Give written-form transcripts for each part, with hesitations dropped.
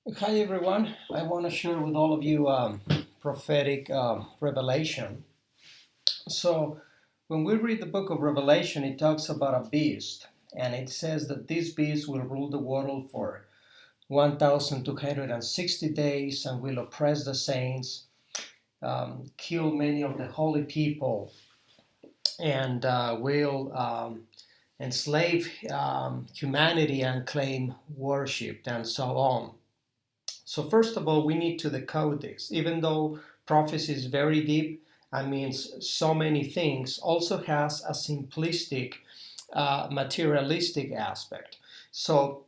Hi everyone. I want to share with all of you prophetic revelation. So, when we read the book of Revelation, it talks about a beast, and it says that this beast will rule the world for 1,260 days and will oppress the saints, kill many of the holy people, and will enslave humanity and claim worship and so on. So first of all, we need to decode this. Even though prophecy is very deep and means so many things, also has a simplistic, materialistic aspect. So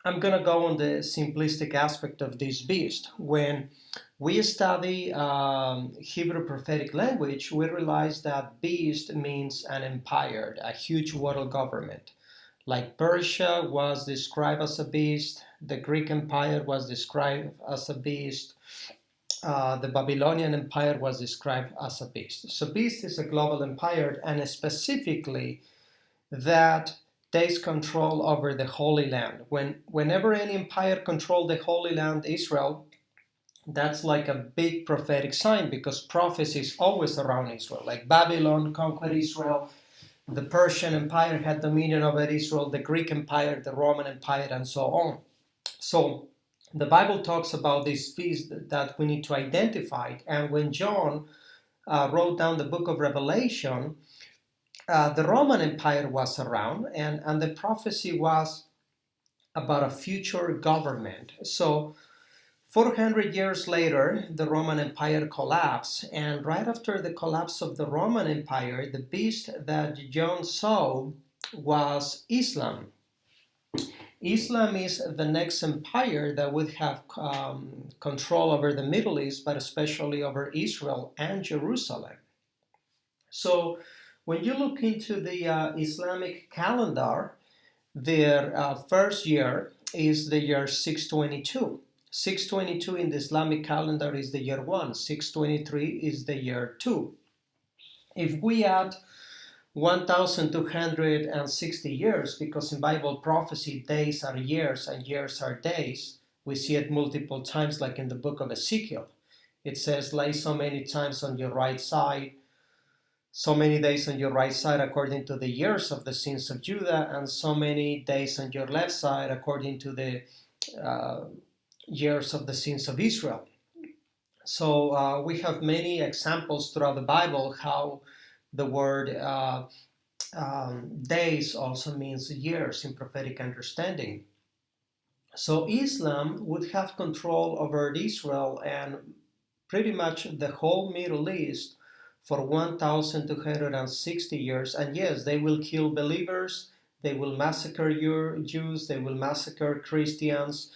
I'm going to go on the simplistic aspect of this beast. When we study Hebrew prophetic language, we realize that beast means an empire, a huge world government. Like Persia was described as a beast, the Greek Empire was described as a beast, the Babylonian Empire was described as a beast. So, beast is a global empire, and specifically that takes control over the Holy Land. Whenever any empire controlled the Holy Land, Israel, that's like a big prophetic sign because prophecy is always around Israel. Like Babylon conquered Israel, the Persian Empire had dominion over Israel, the Greek Empire, the Roman Empire, and so on. So the Bible talks about this feast that we need to identify. And when John wrote down the book of Revelation, the Roman Empire was around, and the prophecy was about a future government. So 400 years later, the Roman Empire collapsed, and right after the collapse of the Roman Empire, the beast that John saw was Islam. Islam is the next empire that would have control over the Middle East, but especially over Israel and Jerusalem. So, when you look into the Islamic calendar, their first year is the year 622. 622 in the Islamic calendar is the year 1, 623 is the year 2. If we add 1260 years, because in Bible prophecy days are years and years are days, we see it multiple times, like in the book of Ezekiel. It says, lay so many times on your right side, so many days on your right side according to the years of the sins of Judah, and so many days on your left side according to the uh, years of the sins of Israel. So we have many examples throughout the Bible how the word days also means years in prophetic understanding. So Islam would have control over Israel and pretty much the whole Middle East for 1,260 years. And yes, they will kill believers, they will massacre your Jews, they will massacre Christians,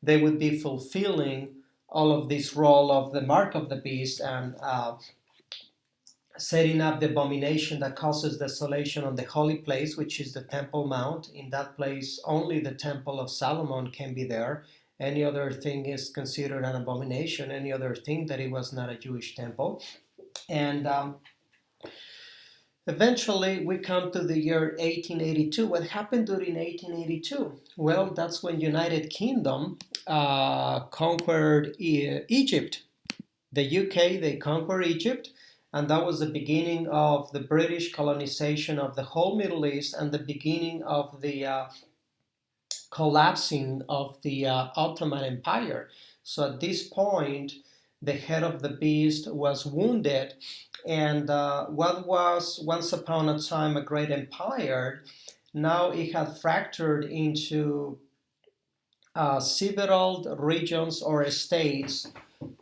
they would be fulfilling all of this role of the mark of the beast and setting up the abomination that causes desolation on the holy place, which is the Temple Mount. In that place, only the Temple of Solomon can be there. Any other thing is considered an abomination, any other thing that it was not a Jewish temple. And eventually, we come to the year 1882. What happened during 1882? Well, that's when United Kingdom conquered Egypt. The UK, they conquered Egypt, and that was the beginning of the British colonization of the whole Middle East and the beginning of the collapsing of the Ottoman Empire. So at this point, the head of the beast was wounded, and what was once upon a time a great empire, now it had fractured into several regions or states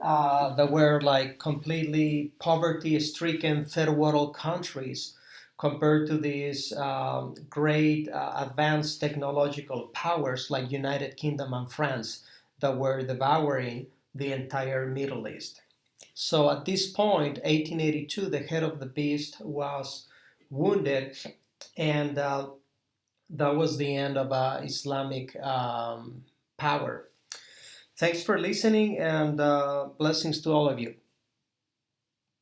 that were like completely poverty-stricken third world countries compared to these great advanced technological powers like United Kingdom and France that were devouring the entire Middle East. So at this point, 1882, the head of the beast was wounded, and that was the end of Islamic power. Thanks for listening, and blessings to all of you.